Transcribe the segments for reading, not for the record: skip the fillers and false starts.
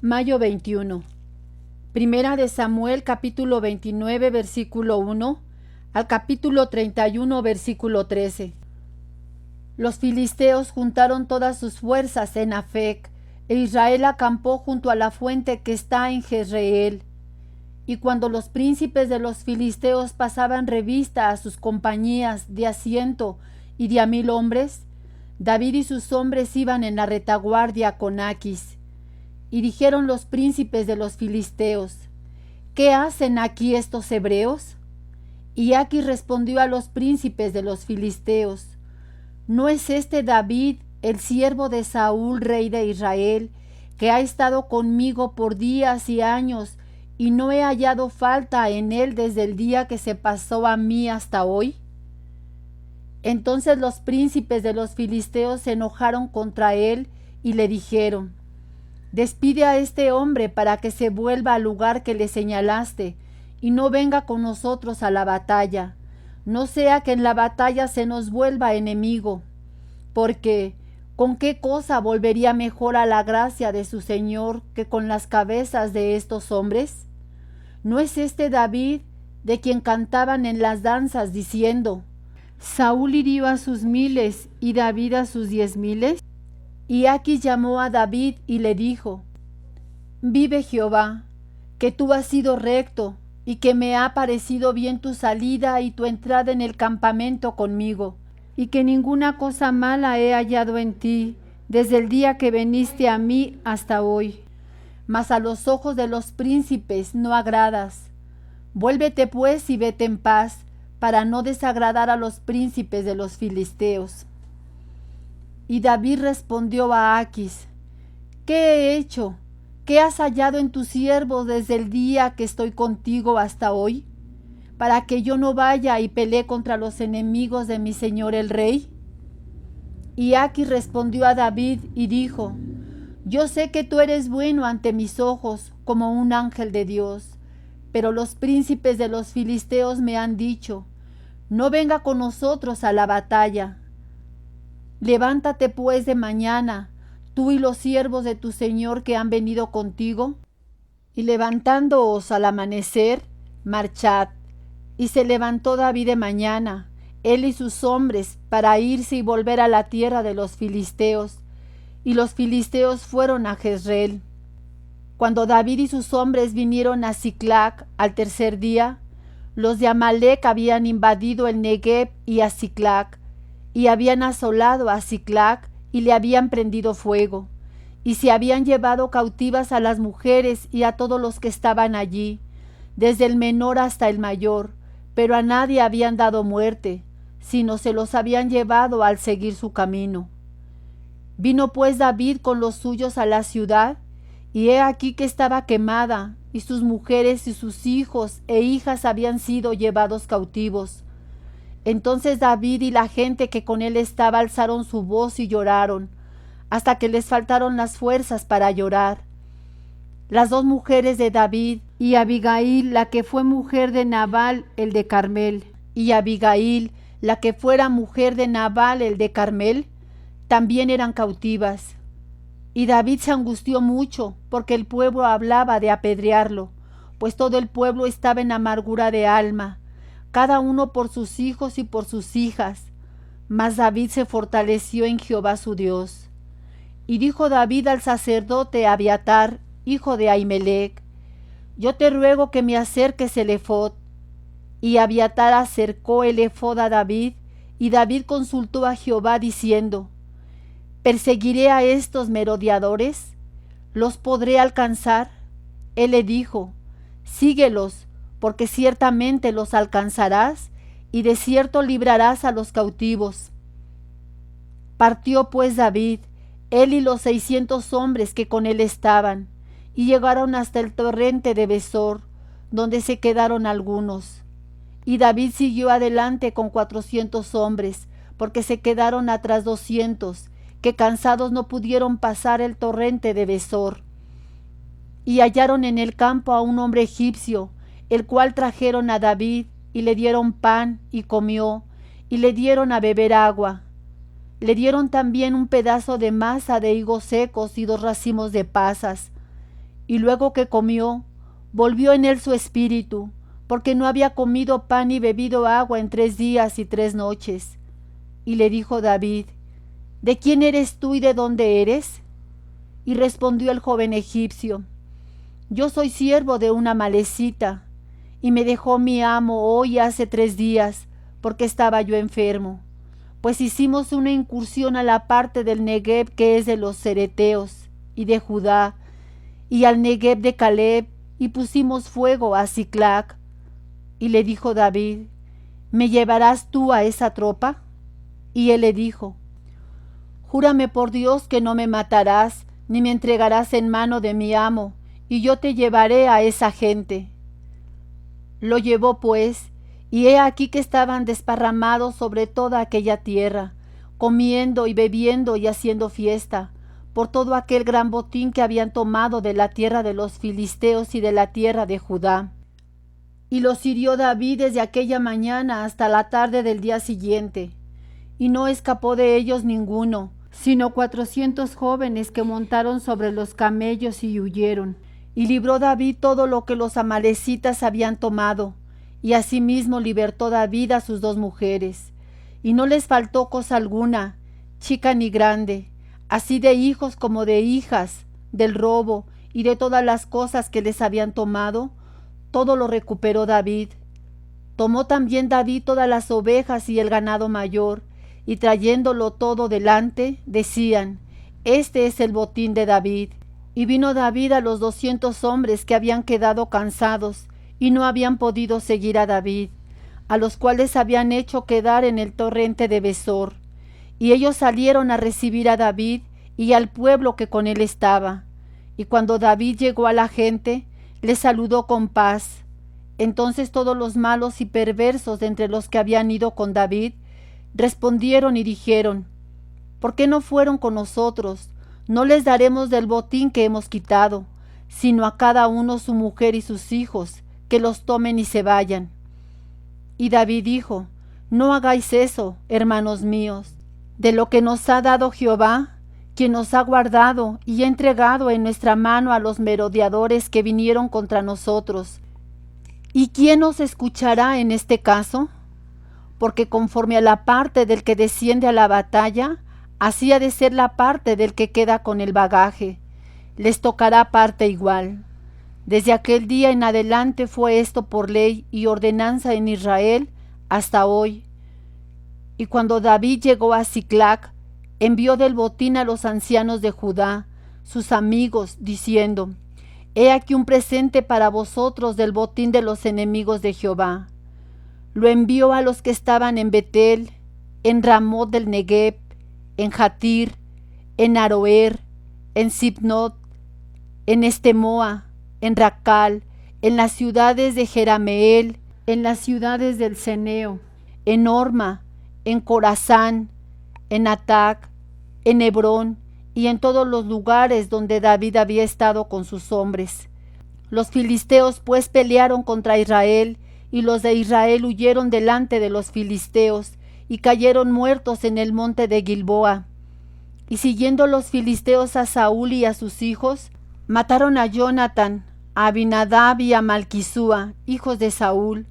Mayo 21. Primera de Samuel, capítulo 29, versículo 1 al capítulo 31, versículo 13. Los filisteos juntaron todas sus fuerzas en Afec, e Israel acampó junto a la fuente que está en Jezreel. Y cuando los príncipes de los filisteos pasaban revista a sus compañías de a 100 y de a 1000 hombres, David y sus hombres iban en la retaguardia con Aquis. Y dijeron los príncipes de los filisteos: ¿Qué hacen aquí estos hebreos? Y Aquis respondió a los príncipes de los filisteos: ¿No es este David, el siervo de Saúl, rey de Israel, que ha estado conmigo por días y años, y no he hallado falta en él desde el día que se pasó a mí hasta hoy? Entonces los príncipes de los filisteos se enojaron contra él y le dijeron: Despide a este hombre para que se vuelva al lugar que le señalaste y no venga con nosotros a la batalla, no sea que en la batalla se nos vuelva enemigo, porque ¿con qué cosa volvería mejor a la gracia de su Señor que con las cabezas de estos hombres? ¿No es este David, de quien cantaban en las danzas diciendo: Saúl hirió a sus 1000 y David a sus 10,000? Y Aquis llamó a David y le dijo: Vive Jehová, que tú has sido recto, y que me ha parecido bien tu salida y tu entrada en el campamento conmigo, y que ninguna cosa mala he hallado en ti, desde el día que viniste a mí hasta hoy. Mas a los ojos de los príncipes no agradas. Vuélvete pues y vete en paz, para no desagradar a los príncipes de los filisteos. Y David respondió a Aquis: ¿Qué he hecho? ¿Qué has hallado en tu siervo desde el día que estoy contigo hasta hoy, para que yo no vaya y pelee contra los enemigos de mi señor el rey? Y Aquis respondió a David y dijo: Yo sé que tú eres bueno ante mis ojos, como un ángel de Dios, pero los príncipes de los filisteos me han dicho: No venga con nosotros a la batalla. Levántate pues de mañana, tú y los siervos de tu señor que han venido contigo, y levantándoos al amanecer, marchad. Y se levantó David de mañana, él y sus hombres, para irse y volver a la tierra de los filisteos. Y los filisteos fueron a Jezreel. Cuando David y sus hombres vinieron a Siclac al tercer día, los de Amalec habían invadido el Negueb y a Siclac, y habían asolado a Siclac y le habían prendido fuego, y se habían llevado cautivas a las mujeres y a todos los que estaban allí, desde el menor hasta el mayor, pero a nadie habían dado muerte, sino se los habían llevado al seguir su camino. Vino pues David con los suyos a la ciudad, y he aquí que estaba quemada, y sus mujeres y sus hijos e hijas habían sido llevados cautivos. Entonces David y la gente que con él estaba alzaron su voz y lloraron, hasta que les faltaron las fuerzas para llorar. Las 2 mujeres de David, y Abigail, la que fue mujer de Nabal el de Carmel, y Abigail, la que fuera mujer de Nabal el de Carmel, también eran cautivas. Y David se angustió mucho, porque el pueblo hablaba de apedrearlo, pues todo el pueblo estaba en amargura de alma, cada uno por sus hijos y por sus hijas. Mas David se fortaleció en Jehová su Dios. Y dijo David al sacerdote Abiatar, hijo de Ahimelech: Yo te ruego que me acerques el ephod. Y Abiatar acercó el ephod a David, y David consultó a Jehová diciendo: ¿Perseguiré a estos merodeadores? ¿Los podré alcanzar? Él le dijo: Síguelos, porque ciertamente los alcanzarás, y de cierto librarás a los cautivos. Partió pues David, él y los 600 hombres que con él estaban, y llegaron hasta el torrente de Besor, donde se quedaron algunos. Y David siguió adelante con 400 hombres, porque se quedaron atrás 200, que cansados no pudieron pasar el torrente de Besor. Y hallaron en el campo a un hombre egipcio, el cual trajeron a David, y le dieron pan, y comió, y le dieron a beber agua. Le dieron también un pedazo de masa de higos secos y 2 racimos de pasas. y luego que comió, volvió en él su espíritu, porque no había comido pan ni bebido agua en 3 días y 3 noches. Y le dijo David: ¿De quién eres tú y de dónde eres? Y respondió el joven egipcio: Yo soy siervo de una amalecita, y me dejó mi amo hoy hace 3 días, porque estaba yo enfermo. Pues hicimos una incursión a la parte del Negueb que es de los cereteos, y de Judá, y al Negueb de Caleb, y pusimos fuego a Siclac. Y le dijo David: ¿Me llevarás tú a esa tropa? Y él le dijo: Júrame por Dios que no me matarás, ni me entregarás en mano de mi amo, y yo te llevaré a esa gente. Lo llevó pues, y he aquí que estaban desparramados sobre toda aquella tierra, comiendo y bebiendo y haciendo fiesta, por todo aquel gran botín que habían tomado de la tierra de los filisteos y de la tierra de Judá. Y los hirió David desde aquella mañana hasta la tarde del día siguiente, y no escapó de ellos ninguno, sino 400 jóvenes que montaron sobre los camellos y huyeron. Y libró David todo lo que los amalecitas habían tomado, y asimismo libertó David a sus 2 mujeres. Y no les faltó cosa alguna, chica ni grande, así de hijos como de hijas, del robo y de todas las cosas que les habían tomado, todo lo recuperó David. Tomó también David todas las ovejas y el ganado mayor, y trayéndolo todo delante, decían: Este es el botín de David. Y vino David a los 200 hombres que habían quedado cansados y no habían podido seguir a David, a los cuales habían hecho quedar en el torrente de Besor. Y ellos salieron a recibir a David y al pueblo que con él estaba. Y cuando David llegó a la gente, les saludó con paz. Entonces todos los malos y perversos de entre los que habían ido con David respondieron y dijeron: ¿Por qué no fueron con nosotros? No les daremos del botín que hemos quitado, sino a cada uno su mujer y sus hijos, que los tomen y se vayan. Y David dijo: No hagáis eso, hermanos míos. De lo que nos ha dado Jehová, quien nos ha guardado y ha entregado en nuestra mano a los merodeadores que vinieron contra nosotros. ¿Y quién nos escuchará en este caso? Porque conforme a la parte del que desciende a la batalla, así ha de ser la parte del que queda con el bagaje. Les tocará parte igual. Desde aquel día en adelante fue esto por ley y ordenanza en Israel hasta hoy. Y cuando David llegó a Siclac, envió del botín a los ancianos de Judá, sus amigos, diciendo: He aquí un presente para vosotros del botín de los enemigos de Jehová. Lo envió a los que estaban en Betel, en Ramot del Negueb, en Jatir, en Aroer, en Sipnot, en Estemoa, en Racal, en las ciudades de Jerameel, en las ciudades del Ceneo, en Orma, en Corazán, en Atac, en Hebrón y en todos los lugares donde David había estado con sus hombres. Los filisteos pues pelearon contra Israel, y los de Israel huyeron delante de los filisteos, y cayeron muertos en el monte de Gilboa. Y siguiendo los filisteos a Saúl y a sus hijos, mataron a Jonatán, a Abinadab y a Malquisúa, hijos de Saúl.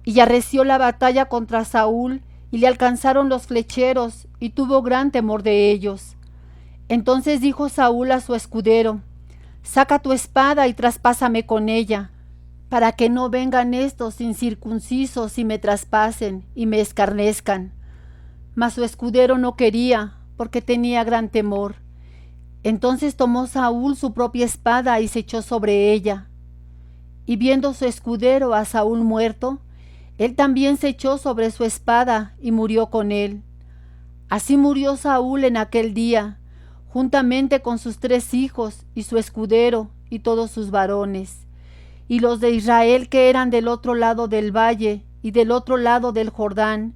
Y arreció la batalla contra Saúl, y le alcanzaron los flecheros, y tuvo gran temor de ellos. Entonces dijo Saúl a su escudero: Saca tu espada y traspásame con ella, para que no vengan estos incircuncisos y me traspasen y me escarnezcan. Mas su escudero no quería, porque tenía gran temor. Entonces tomó Saúl su propia espada y se echó sobre ella. Y viendo su escudero a Saúl muerto, él también se echó sobre su espada y murió con él. Así murió Saúl en aquel día, juntamente con sus 3 hijos y su escudero y todos sus varones. Y los de Israel que eran del otro lado del valle y del otro lado del Jordán,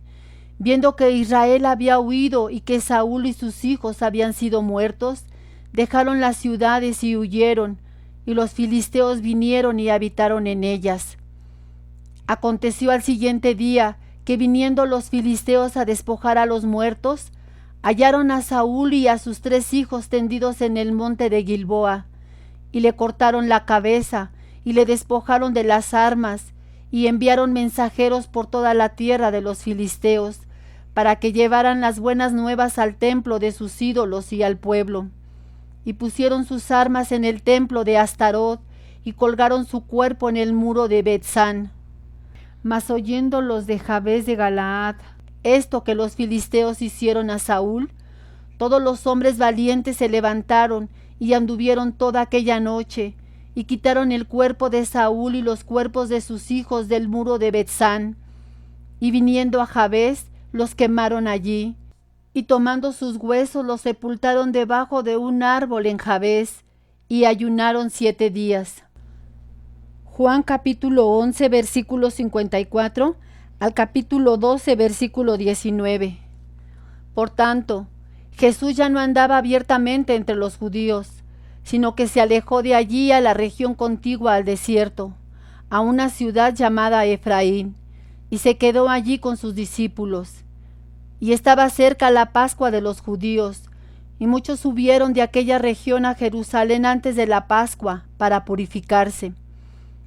viendo que Israel había huido y que Saúl y sus hijos habían sido muertos, dejaron las ciudades y huyeron, y los filisteos vinieron y habitaron en ellas. Aconteció al siguiente día que viniendo los filisteos a despojar a los muertos, hallaron a Saúl y a sus 3 hijos tendidos en el monte de Gilboa, y le cortaron la cabeza, y le despojaron de las armas, y enviaron mensajeros por toda la tierra de los filisteos, para que llevaran las buenas nuevas al templo de sus ídolos y al pueblo. Y pusieron sus armas en el templo de Astarot, y colgaron su cuerpo en el muro de Bethsán. Mas oyendo los de Jabes de Galaad esto que los filisteos hicieron a Saúl, todos los hombres valientes se levantaron y anduvieron toda aquella noche, y quitaron el cuerpo de Saúl y los cuerpos de sus hijos del muro de Bethsán. Y viniendo a Jabes, los quemaron allí, y tomando sus huesos los sepultaron debajo de un árbol en Jabes, y ayunaron 7 días. Juan capítulo 11, versículo 54 al capítulo 12, versículo 19. Por tanto, Jesús ya no andaba abiertamente entre los judíos, sino que se alejó de allí a la región contigua al desierto, a una ciudad llamada Efraín, y se quedó allí con sus discípulos. Y estaba cerca la Pascua de los judíos, y muchos subieron de aquella región a Jerusalén antes de la Pascua para purificarse.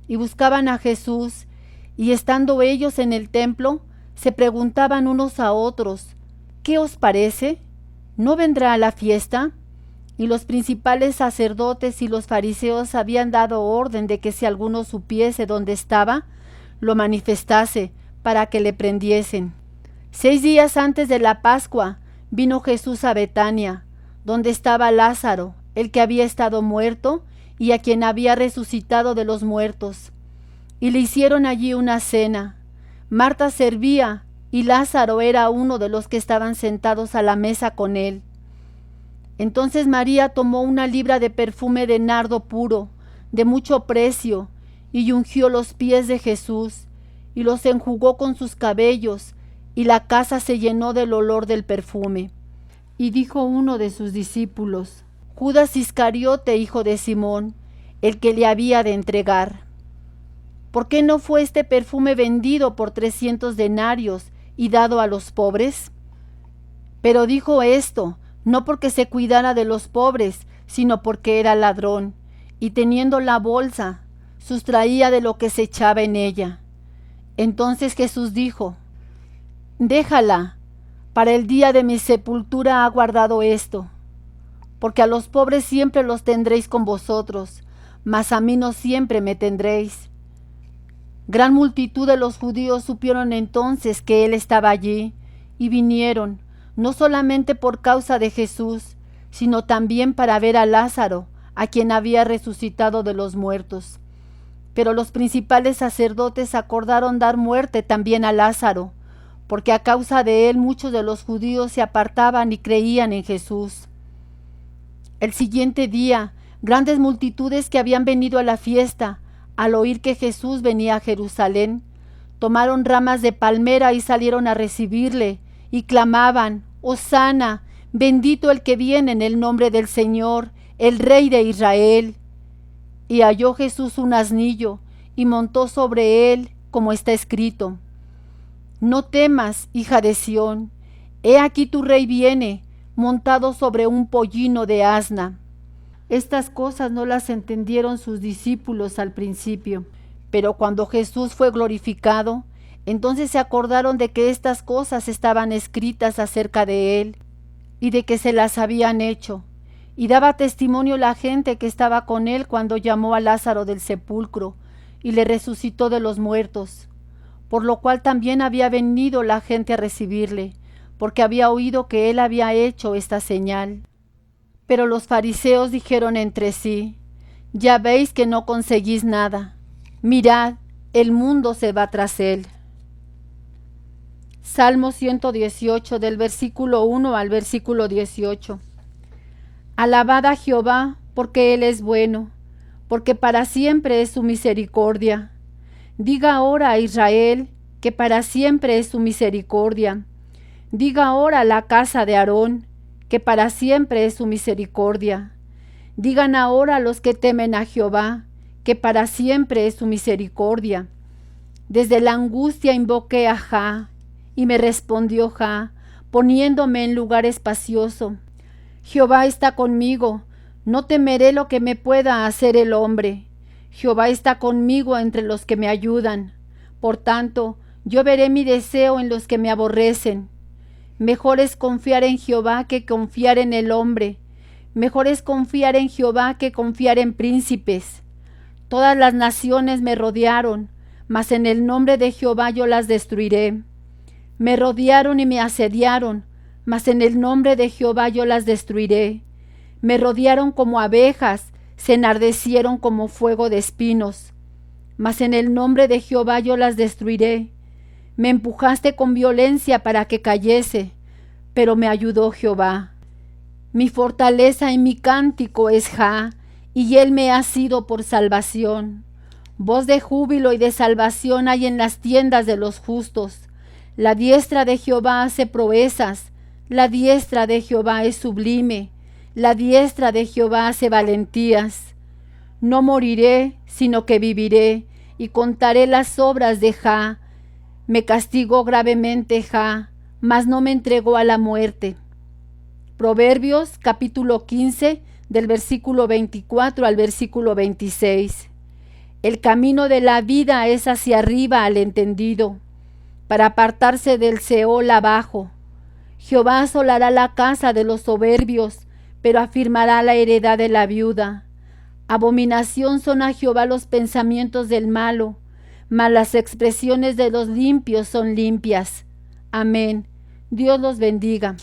Y buscaban a Jesús, y estando ellos en el templo, se preguntaban unos a otros: ¿qué os parece? ¿No vendrá a la fiesta? Y los principales sacerdotes y los fariseos habían dado orden de que si alguno supiese dónde estaba, lo manifestase, para que le prendiesen. 6 días antes de la Pascua vino Jesús a Betania, donde estaba Lázaro, el que había estado muerto y a quien había resucitado de los muertos. Y le hicieron allí una cena. Marta servía, y Lázaro era uno de los que estaban sentados a la mesa con él. Entonces María tomó una libra de perfume de nardo puro, de mucho precio, y ungió los pies de Jesús, y los enjugó con sus cabellos, y la casa se llenó del olor del perfume. Y dijo uno de sus discípulos: Judas Iscariote, hijo de Simón, el que le había de entregar. ¿Por qué no fue este perfume vendido por 300 denarios y dado a los pobres? Pero dijo esto no porque se cuidara de los pobres, sino porque era ladrón, y teniendo la bolsa, sustraía de lo que se echaba en ella. Entonces Jesús dijo: Déjala, para el día de mi sepultura ha guardado esto, porque a los pobres siempre los tendréis con vosotros, mas a mí no siempre me tendréis. Gran multitud de los judíos supieron entonces que él estaba allí, y vinieron, no solamente por causa de Jesús, sino también para ver a Lázaro, a quien había resucitado de los muertos. Pero los principales sacerdotes acordaron dar muerte también a Lázaro, porque a causa de él muchos de los judíos se apartaban y creían en Jesús. El siguiente día, grandes multitudes que habían venido a la fiesta, al oír que Jesús venía a Jerusalén, tomaron ramas de palmera y salieron a recibirle, y clamaban: Hosana, bendito el que viene en el nombre del Señor, el Rey de Israel. Y halló Jesús un asnillo, y montó sobre él, como está escrito: No temas, hija de Sión, he aquí tu rey viene, montado sobre un pollino de asna. Estas cosas no las entendieron sus discípulos al principio, pero cuando Jesús fue glorificado, entonces se acordaron de que estas cosas estaban escritas acerca de él, y de que se las habían hecho. Y daba testimonio la gente que estaba con él cuando llamó a Lázaro del sepulcro, y le resucitó de los muertos. Por lo cual también había venido la gente a recibirle, porque había oído que él había hecho esta señal. Pero los fariseos dijeron entre sí: Ya veis que no conseguís nada. Mirad, el mundo se va tras él. Salmo 118, del versículo 1 al versículo 18. Alabad a Jehová, porque Él es bueno, porque para siempre es su misericordia. Diga ahora a Israel, que para siempre es su misericordia. Diga ahora a la casa de Aarón, que para siempre es su misericordia. Digan ahora a los que temen a Jehová, que para siempre es su misericordia. Desde la angustia invoqué a Jah, y me respondió Jah, poniéndome en lugar espacioso. Jehová está conmigo, No temeré lo que me pueda hacer el hombre. Jehová está conmigo entre los que me ayudan. Por tanto, yo veré mi deseo en los que me aborrecen. Mejor es confiar en Jehová que confiar en el hombre. Mejor es confiar en Jehová que confiar en príncipes. Todas las naciones me rodearon, mas en el nombre de Jehová yo las destruiré. Me rodearon y me asediaron, mas en el nombre de Jehová yo las destruiré. Me rodearon como abejas, se enardecieron como fuego de espinos, mas en el nombre de Jehová yo las destruiré. Me empujaste con violencia para que cayese, pero me ayudó Jehová. Mi fortaleza y mi cántico es Jah, y él me ha sido por salvación. Voz de júbilo y de salvación hay en las tiendas de los justos. La diestra de Jehová hace proezas, la diestra de Jehová es sublime, la diestra de Jehová hace valentías. No moriré, sino que viviré, y contaré las obras de Jah. Me castigó gravemente Jah, mas no me entregó a la muerte. Proverbios capítulo 15, del versículo 24 al versículo 26. El camino de la vida es hacia arriba al entendido, para apartarse del Seol abajo. Jehová asolará la casa de los soberbios, pero afirmará la heredad de la viuda. Abominación son a Jehová los pensamientos del malo, mas las expresiones de los limpios son limpias. Amén. Dios los bendiga.